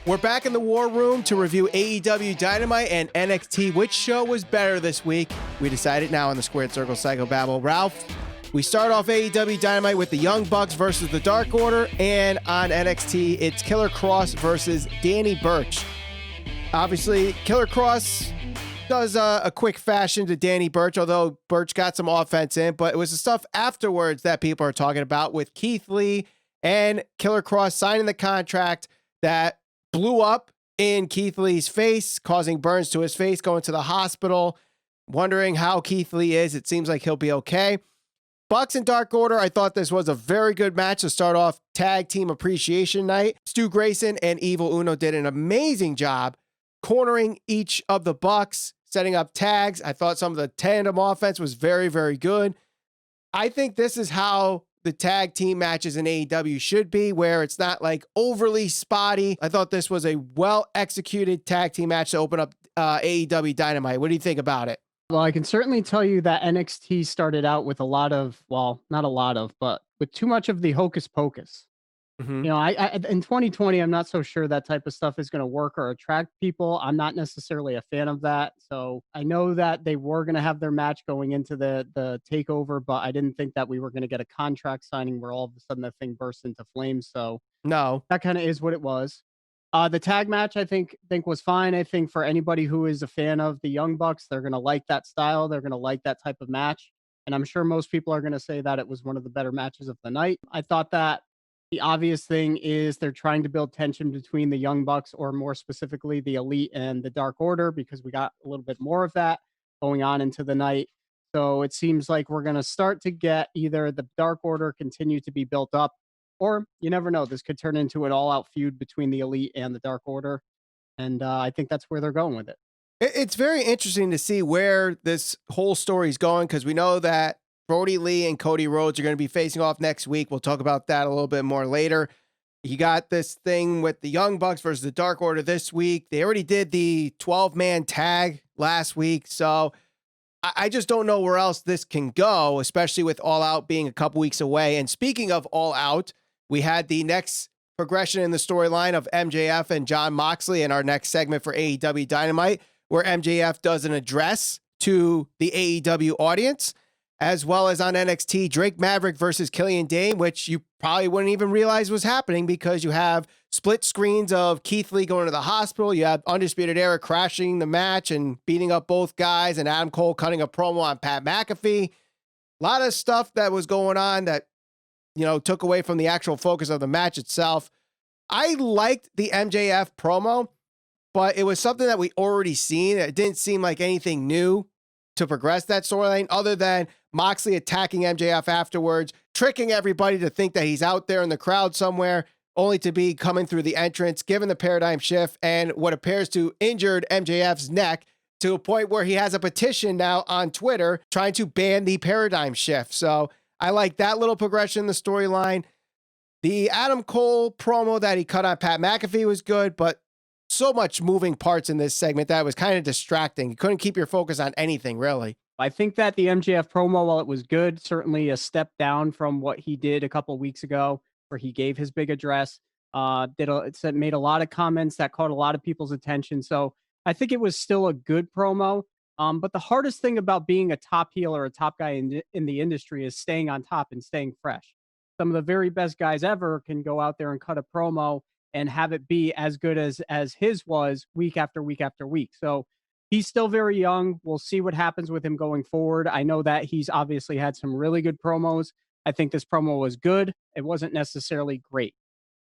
We're back in the war room to review AEW Dynamite and NXT. Which show was better this week? We decided now on the Squared Circle Psychobabble. Ralph, we start off AEW Dynamite with the Young Bucks versus the Dark Order, and on NXT, it's Killer Kross versus Danny Burch. Obviously, Killer Kross does a quick fashion to Danny Burch, although Burch got some offense in, but it was the stuff afterwards that people are talking about with Keith Lee and Killer Kross signing the contract that blew up in Keith Lee's face, causing burns to his face, going to the hospital, wondering how Keith Lee is. It seems like he'll be okay. Bucks and Dark Order, I thought this was a very good match to start off Tag Team Appreciation Night. Stu Grayson and Evil Uno did an amazing job cornering each of the Bucks, setting up tags. I thought some of the tandem offense was very, very good. I think this is how the tag team matches in AEW should be, where it's not like overly spotty. I thought this was a well-executed tag team match to open up AEW Dynamite. What do you think about it? Well, I can certainly tell you that NXT started out with a lot of, well, not a lot of, but with too much of the hocus pocus. Mm-hmm. You know, I in 2020, I'm not so sure that type of stuff is going to work or attract people. I'm not necessarily a fan of that. So I know that they were going to have their match going into the takeover, but I didn't think that we were going to get a contract signing where all of a sudden the thing burst into flames. So No. that kind of is what it was. The tag match, I think was fine. I think for anybody who is a fan of the Young Bucks, they're going to like that style. They're going to like that type of match. And I'm sure most people are going to say that it was one of the better matches of the night. I thought that the obvious thing is they're trying to build tension between the Young Bucks, or more specifically, the Elite and the Dark Order, because we got a little bit more of that going on into the night. So it seems like we're going to start to get either the Dark Order continue to be built up, or you never know, this could turn into an all-out feud between the Elite and the Dark Order. And I think that's where they're going with it. It's very interesting to see where this whole story is going, because we know that Brody Lee and Cody Rhodes are going to be facing off next week. We'll talk about that a little bit more later. You got this thing with the Young Bucks versus the Dark Order this week. They already did the 12-man tag last week, so I just don't know where else this can go, especially with All Out being a couple weeks away. And speaking of All Out, we had the next progression in the storyline of MJF and Jon Moxley in our next segment for AEW Dynamite, where MJF does an address to the AEW audience, as well as on NXT, Drake Maverick versus Killian Dain, which you probably wouldn't even realize was happening because you have split screens of Keith Lee going to the hospital. You have Undisputed Era crashing the match and beating up both guys, and Adam Cole cutting a promo on Pat McAfee. A lot of stuff that was going on that, you know, took away from the actual focus of the match itself. I liked the MJF promo, but it was something that we already seen. It didn't seem like anything new to progress that storyline, other than Moxley attacking MJF afterwards, tricking everybody to think that he's out there in the crowd somewhere, only to be coming through the entrance, given the paradigm shift and what appears to injured MJF's neck to a point where he has a petition now on Twitter trying to ban the paradigm shift. So I like that little progression in the storyline. The Adam Cole promo that he cut on Pat McAfee was good, but so much moving parts in this segment that was kind of distracting. You couldn't keep your focus on anything, really. I think that the MJF promo, while it was good, certainly a step down from what he did a couple of weeks ago, where he gave his big address, made a lot of comments that caught a lot of people's attention. So I think it was still a good promo. But the hardest thing about being a top heel or a top guy in the industry is staying on top and staying fresh. Some of the very best guys ever can go out there and cut a promo and have it be as good as his was week after week after week. So he's still very young. We'll see what happens with him going forward. I know that he's obviously had some really good promos. I think this promo was good. It wasn't necessarily great.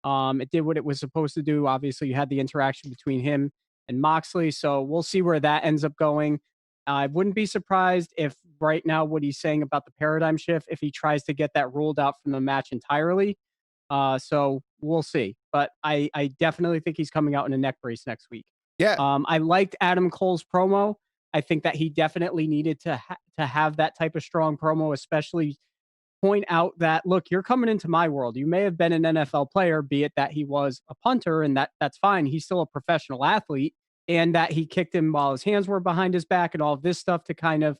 It did what it was supposed to do. Obviously, you had the interaction between him and Moxley. So we'll see where that ends up going. I wouldn't be surprised if right now what he's saying about the paradigm shift, if he tries to get that ruled out from the match entirely. So we'll see. But I definitely think he's coming out in a neck brace next week. Yeah. I liked Adam Cole's promo. I think that he definitely needed to have that type of strong promo, especially point out that, look, you're coming into my world. You may have been an NFL player, be it that he was a punter, and that's fine. He's still a professional athlete, and that he kicked him while his hands were behind his back and all of this stuff to kind of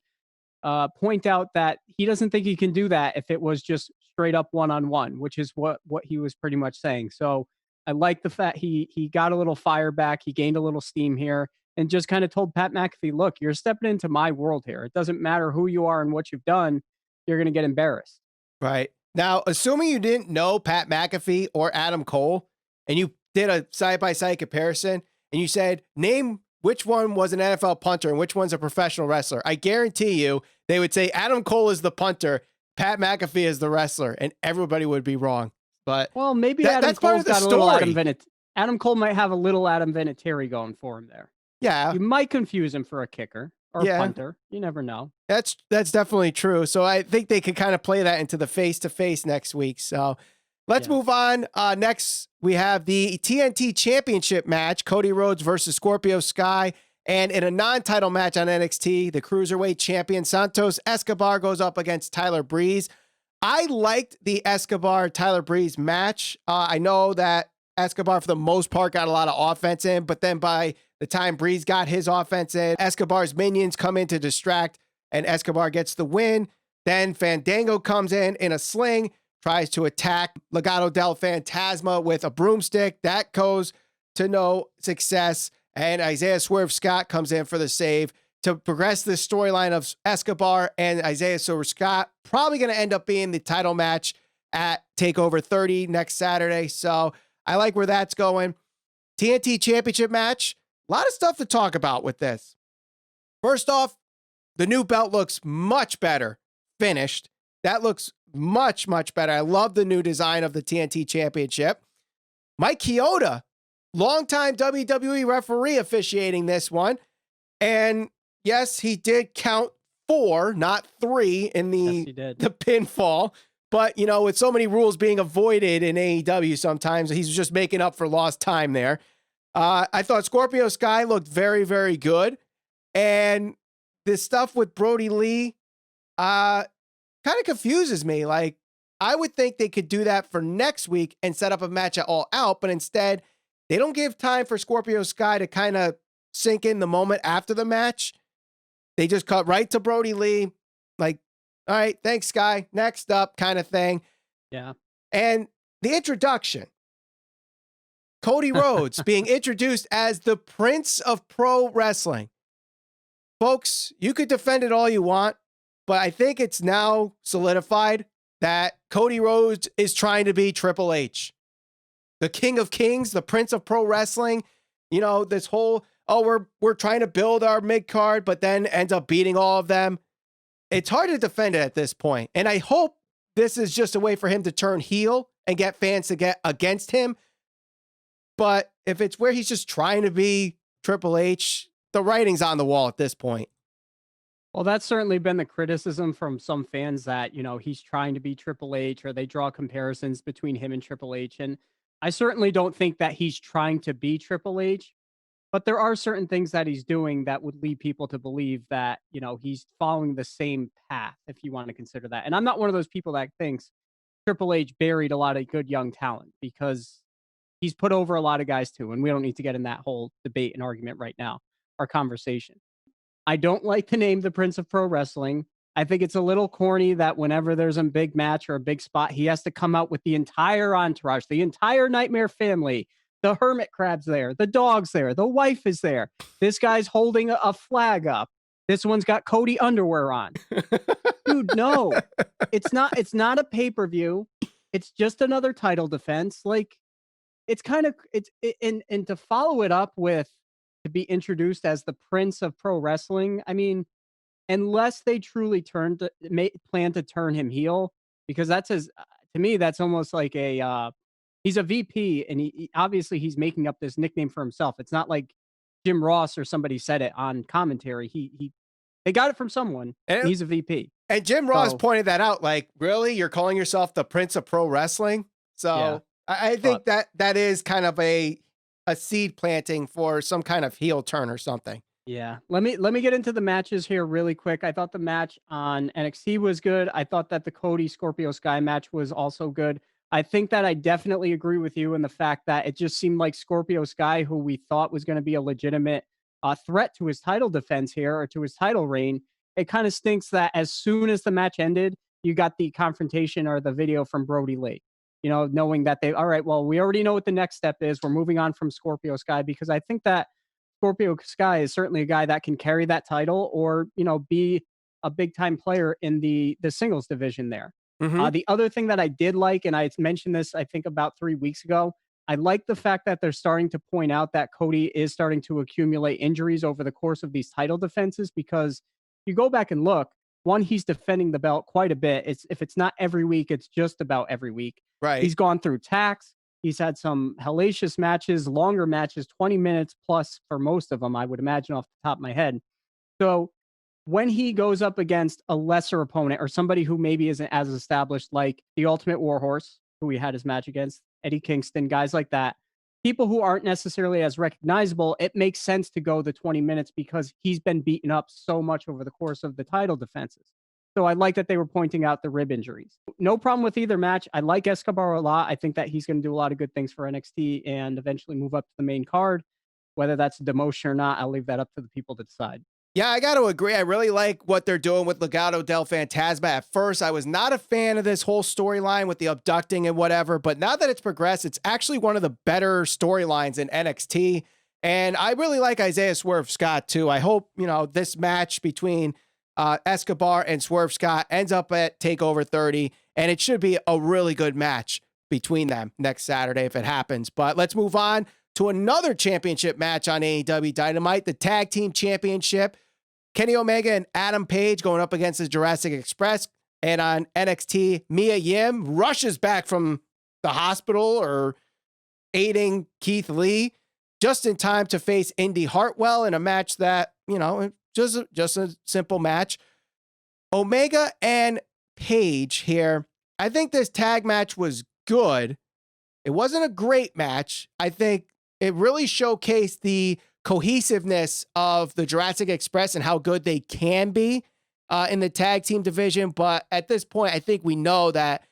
point out that he doesn't think he can do that if it was just straight up one-on-one, which is what he was pretty much saying. So I like the fact he got a little fire back. He gained a little steam here and just kind of told Pat McAfee, look, you're stepping into my world here. It doesn't matter who you are and what you've done. You're going to get embarrassed. Right. Now, assuming you didn't know Pat McAfee or Adam Cole, and you did a side-by-side comparison, and you said, name which one was an NFL punter and which one's a professional wrestler, I guarantee you they would say Adam Cole is the punter, Pat McAfee is the wrestler, and everybody would be wrong. But well, maybe Adam Cole's got a little Adam Cole might have a little Adam Vinatieri going for him there. Yeah. You might confuse him for a kicker or a punter. You never know. That's definitely true. So I think they could kind of play that into the face-to-face next week. So let's move on. Next, we have the TNT Championship match, Cody Rhodes versus Scorpio Sky. And in a non-title match on NXT, the Cruiserweight champion Santos Escobar goes up against Tyler Breeze. I liked the Escobar-Tyler Breeze match. I know that Escobar, for the most part, got a lot of offense in, but then by the time Breeze got his offense in, Escobar's minions come in to distract, and Escobar gets the win. Then Fandango comes in a sling, tries to attack Legado del Fantasma with a broomstick. That goes to no success, and Isaiah Swerve Scott comes in for the save to progress this storyline of Escobar and Isaiah Swerve Scott. Probably going to end up being the title match at TakeOver 30 next Saturday. So I like where that's going. TNT Championship match. A lot of stuff to talk about with this. First off, the new belt looks much better finished. That looks much, much better. I love the new design of the TNT Championship. Mike Chioda, longtime WWE referee, officiating this one. And yes, he did count 4, not 3 in the pinfall. But, you know, with so many rules being avoided in AEW sometimes, he's just making up for lost time there. I thought Scorpio Sky looked very, very good. And this stuff with Brody Lee kind of confuses me. Like, I would think they could do that for next week and set up a match at All Out, but instead, they don't give time for Scorpio Sky to kind of sink in the moment after the match. They just cut right to Brody Lee. Like, all right, thanks, Sky. Next up, kind of thing. Yeah. And the introduction. Cody Rhodes being introduced as the Prince of Pro Wrestling. Folks, you could defend it all you want, but I think it's now solidified that Cody Rhodes is trying to be Triple H. The King of Kings, the Prince of Pro Wrestling. You know, this whole, we're trying to build our mid-card, but then ends up beating all of them. It's hard to defend it at this point. And I hope this is just a way for him to turn heel and get fans to get against him. But if it's where he's just trying to be Triple H, the writing's on the wall at this point. Well, that's certainly been the criticism from some fans that, you know, he's trying to be Triple H, or they draw comparisons between him and Triple H. And I certainly don't think that he's trying to be Triple H, but there are certain things that he's doing that would lead people to believe that, you know, he's following the same path, if you want to consider that. And I'm not one of those people that thinks Triple H buried a lot of good young talent, because he's put over a lot of guys too. And we don't need to get in that whole debate and argument right now, our conversation. I don't like the name the Prince of Pro Wrestling. I think it's a little corny that whenever there's a big match or a big spot, he has to come out with the entire entourage, the entire Nightmare family, the hermit crab's there, the dog's there, the wife is there. This guy's holding a flag up. This one's got Cody underwear on. Dude, no. It's not a pay-per-view. It's just another title defense. Like, it's kind of, and to follow it up with, to be introduced as the Prince of Pro Wrestling, I mean, unless they truly plan to turn him heel, because that's to me, that's almost like he's a VP, and he obviously he's making up this nickname for himself. It's not like Jim Ross or somebody said it on commentary. They got it from someone. And he's a VP. And Jim Ross pointed that out. Like, really? You're calling yourself the Prince of Pro Wrestling? So yeah. I think that is kind of a seed planting for some kind of heel turn or something. Yeah. Let me get into the matches here really quick. I thought the match on NXT was good. I thought that the Cody Scorpio Sky match was also good. I think that I definitely agree with you in the fact that it just seemed like Scorpio Sky, who we thought was going to be a legitimate threat to his title defense here, or to his title reign. It kind of stinks that as soon as the match ended, you got the confrontation or the video from Brody Lee. knowing that all right, well, we already know what the next step is. We're moving on from Scorpio Sky, because I think that Scorpio Sky is certainly a guy that can carry that title, or, be a big time player in the singles division there. Mm-hmm. The other thing that I did like, and I mentioned this, I think about 3 weeks ago, I like the fact that they're starting to point out that Cody is starting to accumulate injuries over the course of these title defenses, because you go back and look, one, he's defending the belt quite a bit. If it's not every week, it's just about every week. Right. He's gone through tax. He's had some hellacious matches, longer matches, 20 minutes plus for most of them, I would imagine, off the top of my head. So when he goes up against a lesser opponent, or somebody who maybe isn't as established, like the Ultimate Warhorse, who he had his match against, Eddie Kingston, guys like that, people who aren't necessarily as recognizable, it makes sense to go the 20 minutes, because he's been beaten up so much over the course of the title defenses. So I like that they were pointing out the rib injuries. No problem with either match. I like Escobar a lot. I think that he's going to do a lot of good things for NXT and eventually move up to the main card. Whether that's a demotion or not, I'll leave that up to the people to decide. Yeah, I got to agree. I really like what they're doing with Legado del Fantasma. At first, I was not a fan of this whole storyline with the abducting and whatever, but now that it's progressed, it's actually one of the better storylines in NXT. And I really like Isaiah Swerve Scott too. I hope, this match between Escobar and Swerve Scott ends up at TakeOver 30, and it should be a really good match between them next Saturday if it happens. But let's move on to another championship match on AEW Dynamite, the Tag Team Championship. Kenny Omega and Adam Page going up against the Jurassic Express. And on NXT, Mia Yim rushes back from the hospital, or aiding Keith Lee, just in time to face Indi Hartwell in a match that, just a simple match. Omega and Page here. I think this tag match was good. It wasn't a great match. I think it really showcased the cohesiveness of the Jurassic Express and how good they can be in the tag team division. But at this point, I think we know that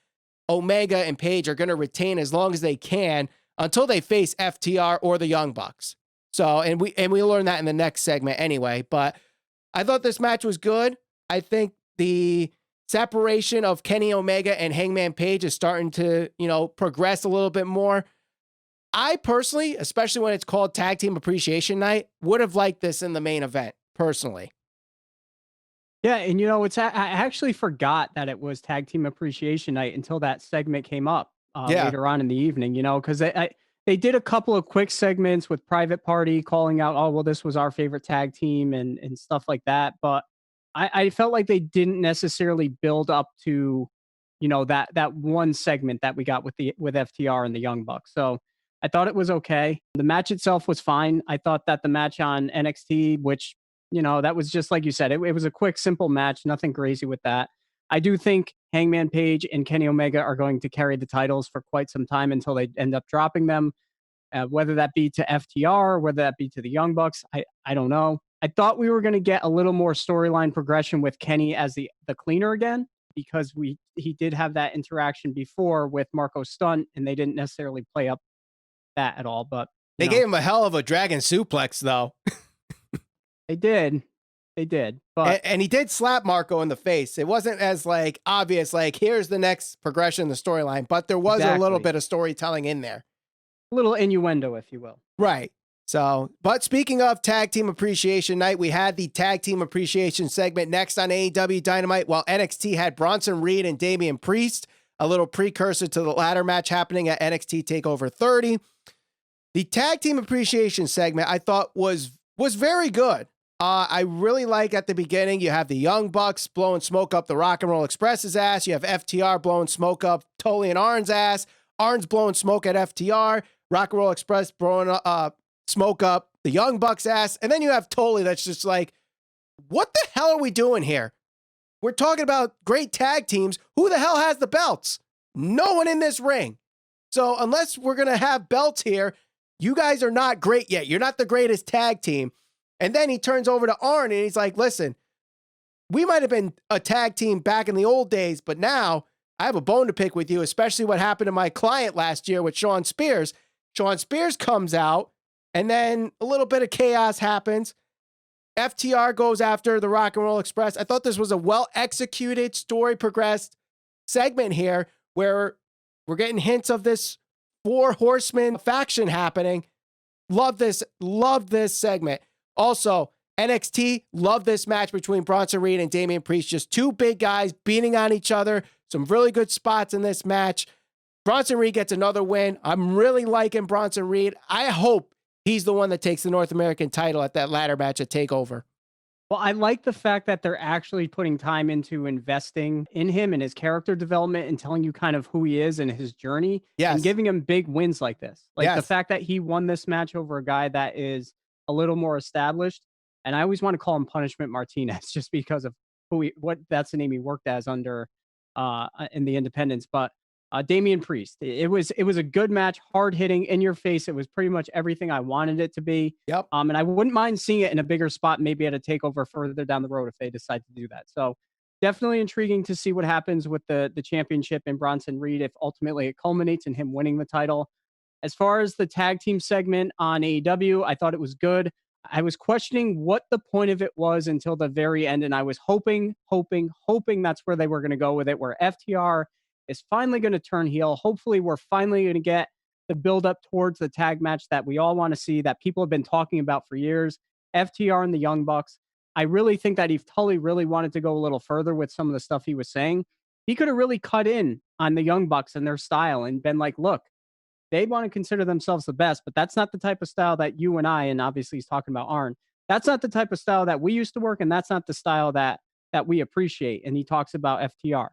Omega and Page are going to retain as long as they can until they face FTR or the Young Bucks. So, and we learn that in the next segment anyway. But I thought this match was good. I think the separation of Kenny Omega and Hangman Page is starting to, progress a little bit more. I personally, especially when it's called Tag Team Appreciation Night, would have liked this in the main event, personally. Yeah, and I actually forgot that it was Tag Team Appreciation Night until that segment came up later on in the evening, because they did a couple of quick segments with Private Party calling out, oh, well, this was our favorite tag team and stuff like that. But I felt like they didn't necessarily build up to, that one segment that we got with FTR and the Young Bucks. So I thought it was okay. The match itself was fine. I thought that the match on NXT, which, that was just like you said, it was a quick, simple match, nothing crazy with that. I do think Hangman Page and Kenny Omega are going to carry the titles for quite some time until they end up dropping them, whether that be to FTR, whether that be to the Young Bucks. I don't know. I thought we were going to get a little more storyline progression with Kenny as the cleaner again, because he did have that interaction before with Marco Stunt, and they didn't necessarily play up that at all. But they gave him a hell of a dragon suplex, though. They did. But and he did slap Marco in the face. It wasn't as obvious, here's the next progression in the storyline, but there was a little bit of storytelling in there. A little innuendo, if you will. Right. So, but speaking of Tag Team Appreciation Night, we had the Tag Team Appreciation segment next on AEW Dynamite, while NXT had Bronson Reed and Damian Priest, a little precursor to the ladder match happening at NXT TakeOver 30. The Tag Team Appreciation segment I thought was very good. I really like at the beginning, you have the Young Bucks blowing smoke up the Rock and Roll Express's ass. You have FTR blowing smoke up Tully and Arn's ass. Arn's blowing smoke at FTR. Rock and Roll Express blowing smoke up the Young Bucks ass. And then you have Tully that's just like, what the hell are we doing here? We're talking about great tag teams. Who the hell has the belts? No one in this ring. So unless we're going to have belts here, you guys are not great yet. You're not the greatest tag team. And then he turns over to Arn and he's like, listen, we might have been a tag team back in the old days, but now I have a bone to pick with you, especially what happened to my client last year with Shawn Spears. Shawn Spears comes out, and then a little bit of chaos happens. FTR goes after the Rock and Roll Express. I thought this was a well-executed, story progressed segment here where We're getting hints of this 4 horsemen faction happening. Love this segment. Also, NXT, love this match between Bronson Reed and Damian Priest. Just 2 big guys beating on each other. Some really good spots in this match. Bronson Reed gets another win. I'm really liking Bronson Reed. I hope he's the one that takes the North American title at that ladder match at TakeOver. Well, I like the fact that they're actually putting time into investing in him and his character development and telling you kind of who he is and his journey and giving him big wins like this. Like the fact that he won this match over a guy that is a little more established. And I always want to call him Punishment Martinez just because of that's the name he worked as under in the independents. But Damian Priest, it was a good match, hard hitting, in your face. It was pretty much everything I wanted it to be. Yep. And I wouldn't mind seeing it in a bigger spot, maybe at a TakeOver further down the road if they decide to do that. So definitely intriguing to see what happens with the championship in Bronson Reed if ultimately it culminates in him winning the title. As far as the tag team segment on AEW, I thought it was good. I was questioning what the point of it was until the very end, and I was hoping that's where they were going to go with it, where FTR is finally going to turn heel. Hopefully, we're finally going to get the build up towards the tag match that we all want to see, that people have been talking about for years. FTR and the Young Bucks. I really think that if Tully really wanted to go a little further with some of the stuff he was saying, he could have really cut in on the Young Bucks and their style and been like, look, they want to consider themselves the best, but that's not the type of style that you and I, and obviously he's talking about Arn, that's not the type of style that we used to work, and that's not the style that we appreciate. And he talks about FTR.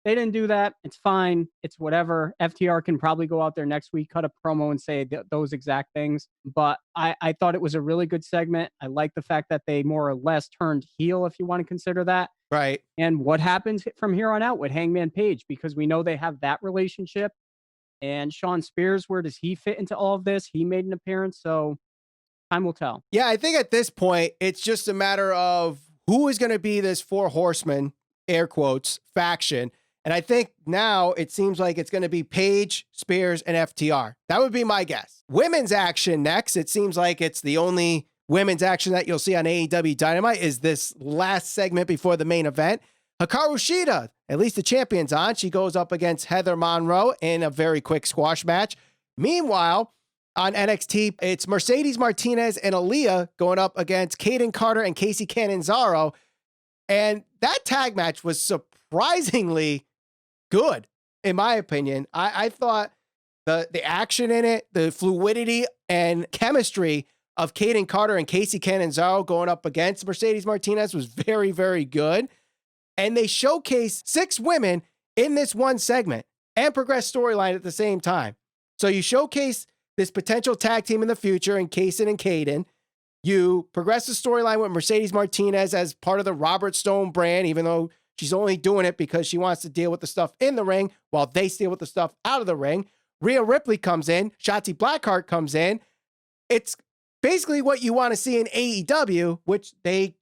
They didn't do that. It's fine. It's whatever. FTR can probably go out there next week, cut a promo and say those exact things. But I thought it was a really good segment. I like the fact that they more or less turned heel, if you want to consider that. Right. And what happens from here on out with Hangman Page, because we know they have that relationship. And Sean Spears, where does he fit into all of this? He made an appearance, so time will tell. Yeah, I think at this point, it's just a matter of who is going to be this 4 horsemen, air quotes, faction. And I think now it seems like it's going to be Page, Spears, and FTR. That would be my guess. Women's action next. It seems like it's the only women's action that you'll see on AEW Dynamite is this last segment before the main event. HIkaru Shida, at least the champion's on. She goes up against Heather Monroe in a very quick squash match. Meanwhile, on NXT, it's Mercedes Martinez and Aliyah going up against Kayden Carter and Kacy Catanzaro. And that tag match was surprisingly good, in my opinion. I thought the action in it, the fluidity and chemistry of Kayden Carter and Kacy Catanzaro going up against Mercedes Martinez was very, very good. And they showcase 6 women in this one segment and progress storyline at the same time. So you showcase this potential tag team in the future in Kacy and Kayden. You progress the storyline with Mercedes Martinez as part of the Robert Stone brand, even though she's only doing it because she wants to deal with the stuff in the ring while they deal with the stuff out of the ring. Rhea Ripley comes in. Shotzi Blackheart comes in. It's basically what you want to see in AEW, which they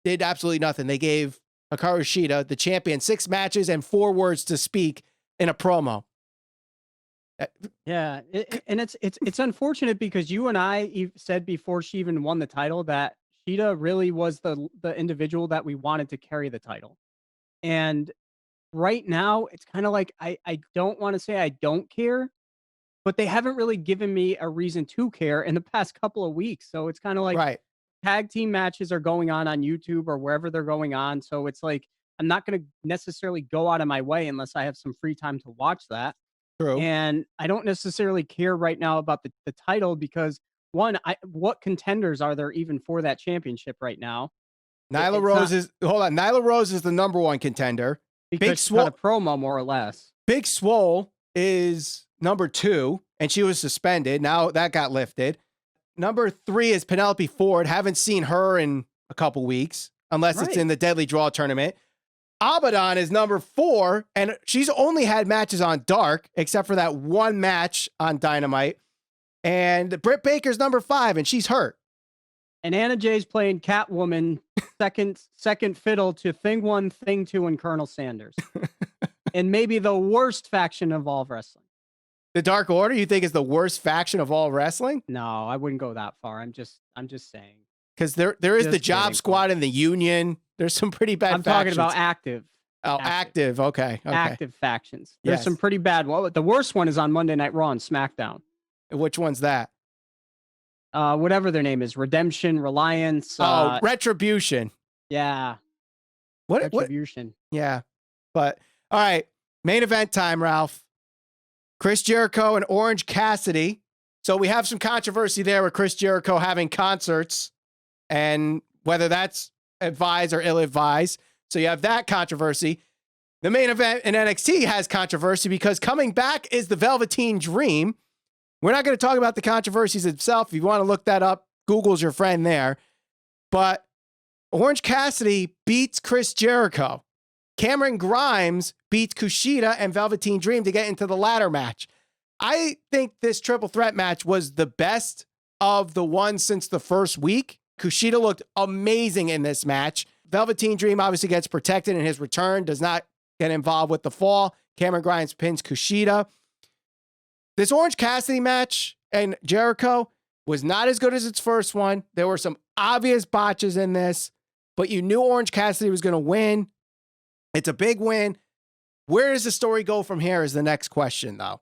did absolutely nothing. They gave HIkaru Shida, the champion, 6 matches and 4 words to speak in a promo. Yeah, and it's unfortunate because you and I said before she even won the title that Shida really was the individual that we wanted to carry the title. And right now, it's kind of like I don't want to say I don't care, but they haven't really given me a reason to care in the past couple of weeks. So it's kind of like tag team matches are going on YouTube or wherever they're going on. So it's like I'm not going to necessarily go out of my way unless I have some free time to watch that. True. And I don't necessarily care right now about the title because what contenders are there even for that championship right now? Nyla Rose is the number 1 contender. Because she cut a promo more or less. Big Swole is number 2, and she was suspended. Now that got lifted. Number 3 is Penelope Ford. Haven't seen her in a couple weeks, unless it's in the Deadly Draw tournament. Abaddon is number 4, and she's only had matches on Dark, except for that one match on Dynamite. And Britt Baker's number 5, and she's hurt. And Anna Jay's playing Catwoman, second fiddle to Thing 1, Thing 2, and Colonel Sanders. And maybe the worst faction of all wrestling. The Dark Order, you think is the worst faction of all wrestling? No, I wouldn't go that far. I'm just saying. Because there is the Job Squad and the Union. There's some pretty bad factions. Talking about active. Oh, active. Okay. Active factions. There's some Yes. pretty bad. Well, the worst one is on Monday Night Raw and SmackDown. Which one's that? Whatever their name is, Redemption, Reliance. Retribution. Yeah, What? Retribution. Yeah. But all right, main event time, Ralph. Chris Jericho and Orange Cassidy. So we have some controversy there with Chris Jericho having concerts and whether that's advised or ill-advised. So you have that controversy. The main event in NXT has controversy because coming back is the Velveteen Dream. We're not going to talk about the controversies itself. If you want to look that up, Google's your friend there. But Orange Cassidy beats Chris Jericho. Cameron Grimes beats Kushida and Velveteen Dream to get into the ladder match. I think this triple threat match was the best of the ones since the first week. Kushida looked amazing in this match. Velveteen Dream obviously gets protected in his return, does not get involved with the fall. Cameron Grimes pins Kushida. This Orange Cassidy match and Jericho was not as good as its first one. There were some obvious botches in this, but you knew Orange Cassidy was going to win. It's a big win. Where does the story go from here is the next question, though.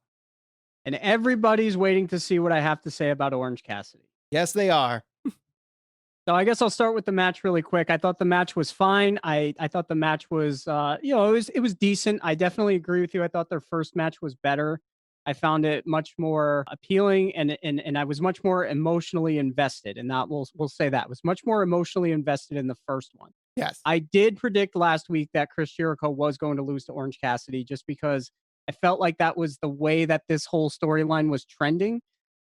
And everybody's waiting to see what I have to say about Orange Cassidy. Yes, they are. So I guess I'll start with the match really quick. I thought the match was fine. I thought the match was, it was decent. I definitely agree with you. I thought their first match was better. I found it much more appealing, and I was much more emotionally invested. And that we'll say that was much more emotionally invested in the first one. Yes. I did predict last week that Chris Jericho was going to lose to Orange Cassidy just because I felt like that was the way that this whole storyline was trending.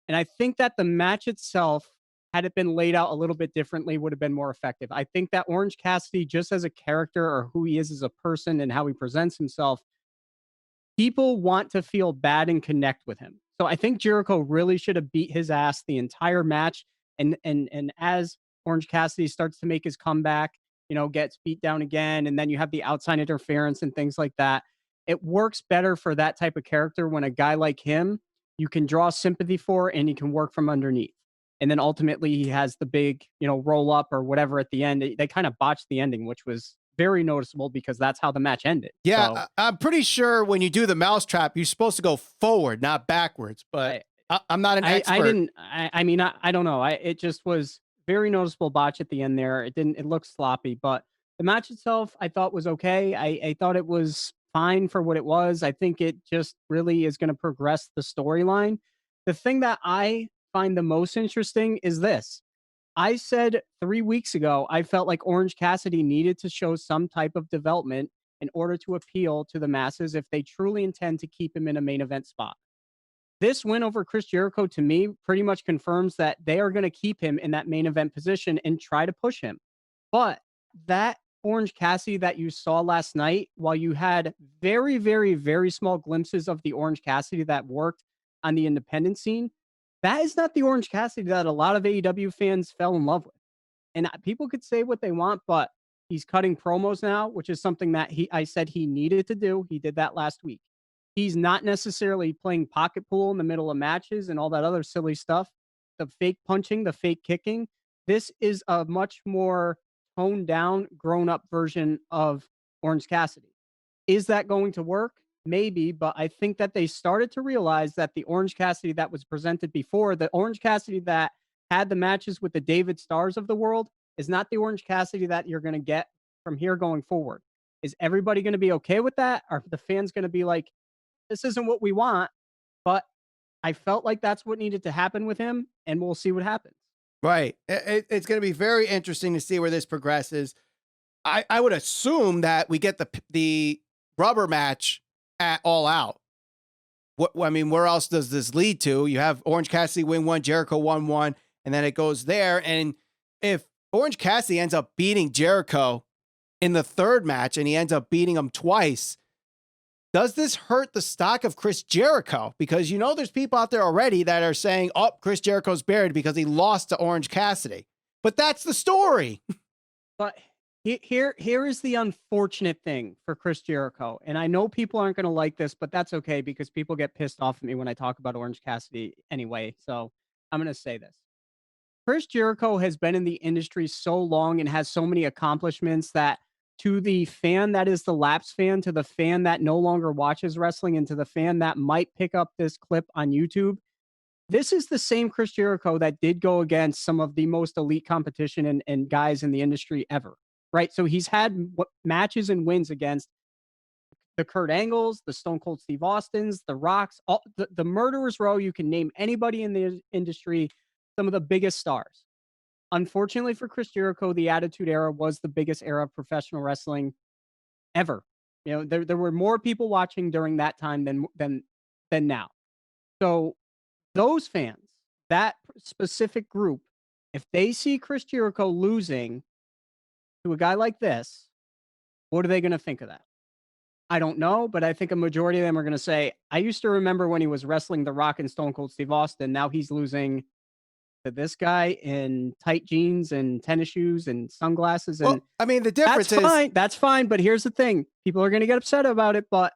And I think that the match itself, had it been laid out a little bit differently, would have been more effective. I think that Orange Cassidy, just as a character or who he is as a person and how he presents himself, people want to feel bad and connect with him. So I think Jericho really should have beat his ass the entire match. And as Orange Cassidy starts to make his comeback, gets beat down again, and then you have the outside interference and things like that. It works better for that type of character when a guy like him, you can draw sympathy for and he can work from underneath. And then ultimately he has the big, roll up or whatever at the end. They kind of botched the ending, which was very noticeable because that's how the match ended. Yeah, so, I'm pretty sure when you do the mousetrap, you're supposed to go forward, not backwards. But I'm not an expert. I don't know. It just was very noticeable botch at the end there. It looked sloppy, but the match itself I thought was okay. I thought it was fine for what it was. I think it just really is going to progress the storyline. The thing that I find the most interesting is this. I said 3 weeks ago, I felt like Orange Cassidy needed to show some type of development in order to appeal to the masses if they truly intend to keep him in a main event spot. This win over Chris Jericho, to me, pretty much confirms that they are going to keep him in that main event position and try to push him. But that Orange Cassidy that you saw last night, while you had very, very, very small glimpses of the Orange Cassidy that worked on the independent scene, that is not the Orange Cassidy that a lot of AEW fans fell in love with. And people could say what they want, but he's cutting promos now, which is something that I said he needed to do. He did that last week. He's not necessarily playing pocket pool in the middle of matches and all that other silly stuff. The fake punching, the fake kicking. This is a much more toned down, grown up version of Orange Cassidy. Is that going to work? Maybe, but I think that they started to realize that the Orange Cassidy that was presented before, the Orange Cassidy that had the matches with the David Stars of the world, is not the Orange Cassidy that you're going to get from here going forward. Is everybody going to be okay with that? Are the fans going to be like, this isn't what we want? But I felt like that's what needed to happen with him, and we'll see what happens. Right. It's going to be very interesting to see where this progresses. I would assume that we get the rubber match at All Out. Where else does this lead to? You have Orange Cassidy win one, Jericho won one, and then it goes there. And if Orange Cassidy ends up beating Jericho in the third match and he ends up beating him twice, does this hurt the stock of Chris Jericho? Because there's people out there already that are saying, oh, Chris Jericho's buried because he lost to Orange Cassidy. But that's the story. But here is the unfortunate thing for Chris Jericho. And I know people aren't going to like this, but that's okay because people get pissed off at me when I talk about Orange Cassidy anyway. So I'm going to say this. Chris Jericho has been in the industry so long and has so many accomplishments that to the fan that is the lapsed fan, to the fan that no longer watches wrestling, and to the fan that might pick up this clip on YouTube, this is the same Chris Jericho that did go against some of the most elite competition and guys in the industry ever, right? So he's had matches and wins against the Kurt Angles, the Stone Cold Steve Austins, the Rocks, all the murderers row. You can name anybody in the industry, some of the biggest stars. Unfortunately for Chris Jericho, the Attitude Era was the biggest era of professional wrestling ever. You know, there were more people watching during that time than now. So those fans, that specific group, if they see Chris Jericho losing to a guy like this, what are they going to think of that? I don't know, but I think a majority of them are going to say, I used to remember when he was wrestling The Rock and Stone Cold Steve Austin. Now he's losing to this guy in tight jeans and tennis shoes and sunglasses. And well, I mean, the difference that's fine. That's fine. But here's the thing. People are going to get upset about it, but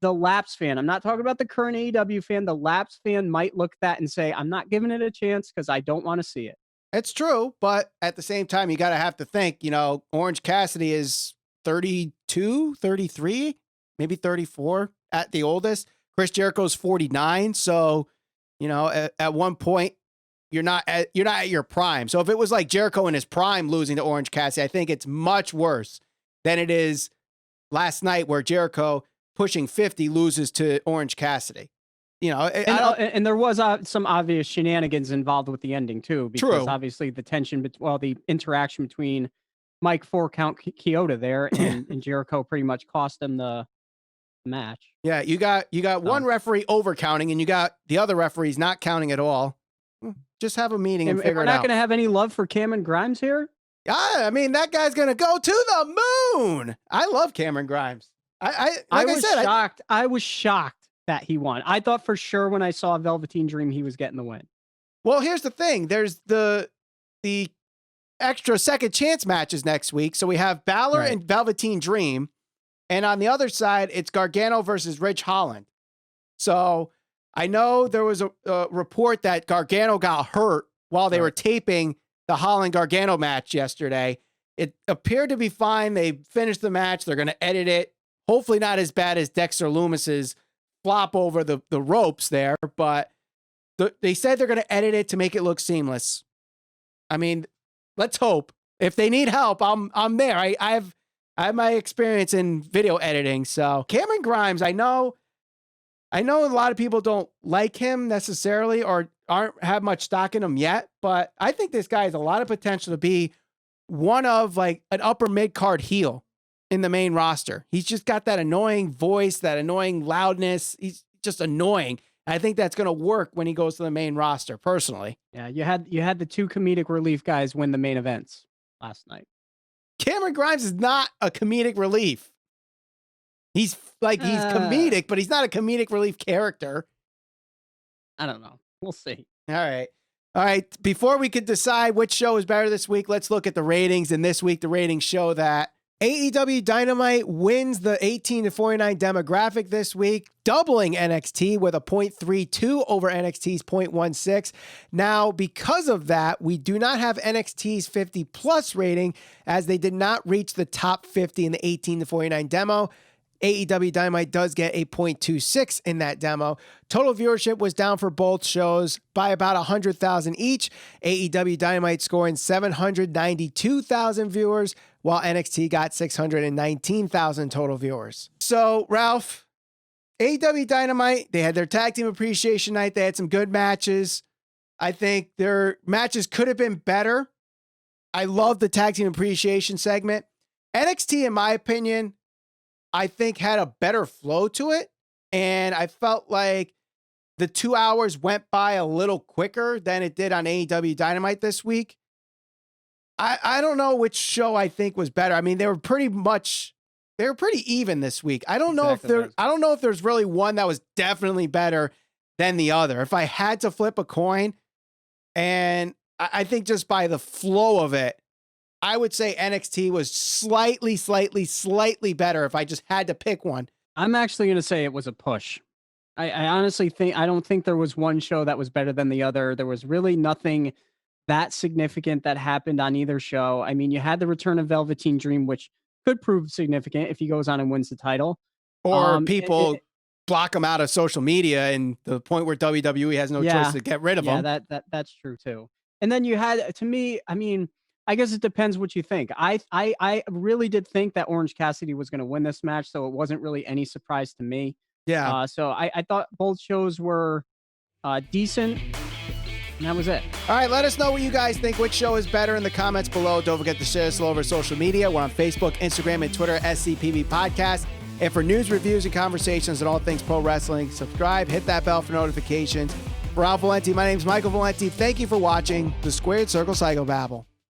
the lapsed fan, I'm not talking about the current AEW fan. The lapsed fan might look at that and say, I'm not giving it a chance because I don't want to see it. It's true. But at the same time, you got to have to think, you know, Orange Cassidy is 32, 33, maybe 34 at the oldest. Chris Jericho's 49. So, you know, at one point, you're not at your prime. So if it was like Jericho in his prime losing to Orange Cassidy, I think it's much worse than it is last night where Jericho pushing 50 loses to Orange Cassidy. You know, and there was some obvious shenanigans involved with the ending too, because obviously the tension, the interaction between Mike 4-count Chioda there and Jericho pretty much cost him the match. Yeah, you got one referee overcounting and you got the other referees not counting at all. Just have a meeting and figure it out. We're not going to have any love for Cameron Grimes here? I mean, that guy's going to go to the moon. I love Cameron Grimes. I was shocked that he won. I thought for sure when I saw Velveteen Dream, he was getting the win. Well, here's the thing. There's the extra second chance matches next week. So we have Balor and Velveteen Dream. And on the other side, it's Gargano versus Ridge Holland. So I know there was a report that Gargano got hurt while they were taping the Holland Gargano match yesterday. It appeared to be fine. They finished the match. They're going to edit it. Hopefully not as bad as Dexter Lumis's flop over the ropes there, but they said they're going to edit it to make it look seamless. I mean, let's hope. If they need help, I'm there. I have my experience in video editing. So Cameron Grimes, I know a lot of people don't like him necessarily or have much stock in him yet, but I think this guy has a lot of potential to be one of like an upper mid card heel in the main roster. He's just got that annoying voice, that annoying loudness. He's just annoying. I think that's going to work when he goes to the main roster personally. Yeah. You had the two comedic relief guys win the main events last night. Cameron Grimes is not a comedic relief. He's comedic, but he's not a comedic relief character. I don't know. We'll see. All right. Before we could decide which show is better this week, let's look at the ratings. And this week, the ratings show that AEW Dynamite wins the 18 to 49 demographic this week, doubling NXT with a 0.32 over NXT's 0.16. Now, because of that, we do not have NXT's 50 plus rating as they did not reach the top 50 in the 18 to 49 demo. AEW Dynamite does get a 0.26 in that demo. Total viewership was down for both shows by about 100,000 each. AEW Dynamite scoring 792,000 viewers, while NXT got 619,000 total viewers. So, Ralph, AEW Dynamite, they had their tag team appreciation night. They had some good matches. I think their matches could have been better. I love the tag team appreciation segment. NXT, in my opinion, I think had a better flow to it. And I felt like the 2 hours went by a little quicker than it did on AEW Dynamite this week. I don't know which show I think was better. I mean, they were pretty even this week. I don't know if there's really one that was definitely better than the other. If I had to flip a coin, and I think just by the flow of it, I would say NXT was slightly better if I just had to pick one. I'm actually going to say it was a push. I honestly I don't think there was one show that was better than the other. There was really nothing that significant that happened on either show. I mean, you had the return of Velveteen Dream, which could prove significant if he goes on and wins the title. Or people block him out of social media, and the point where WWE has no choice to get rid of him. Yeah, that's true too. And then you had, to me, I mean, I guess it depends what you think. I really did think that Orange Cassidy was going to win this match, so it wasn't really any surprise to me. Yeah. So I thought both shows were decent, and that was it. All right, let us know what you guys think. Which show is better in the comments below. Don't forget to share us all over social media. We're on Facebook, Instagram, and Twitter, SCPB Podcast. And for news, reviews, and conversations on all things pro wrestling, subscribe, hit that bell for notifications. For Al Valenti, my name is Michael Valenti. Thank you for watching the Squared Circle Psychobabble.